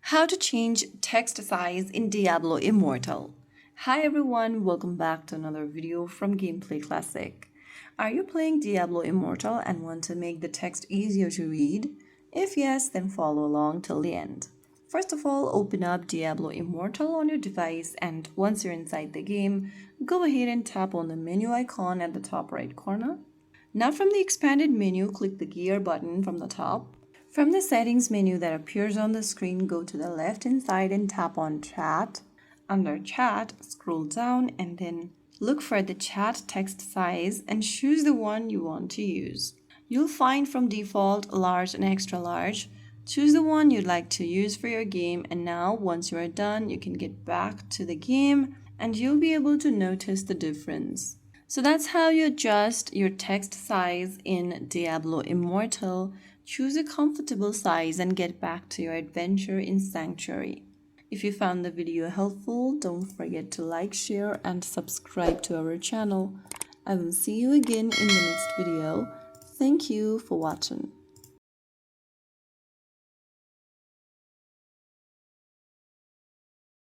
How to change text size in Diablo Immortal. Hi everyone, welcome back to another video from Gameplay Classic. Are you playing Diablo Immortal and want to make the text easier to read? If yes, then follow along till the end. First of all, open up Diablo Immortal on your device, and once you're inside the game, go ahead and tap on the menu icon at the top right corner. Now from the expanded menu, click the gear button from the top. From the settings menu that appears on the screen, go to the left hand side and tap on Chat. Under Chat, scroll down and then look for the chat text size and choose the one you want to use. You'll find from default large and extra large. Choose the one you'd like to use for your game, and now once you are done, you can get back to the game and you'll be able to notice the difference. So that's how you adjust your text size in Diablo Immortal. Choose a comfortable size and get back to your adventure in Sanctuary. If you found the video helpful, don't forget to like, share, and subscribe to our channel. I will see you again in the next video. Thank you for watching.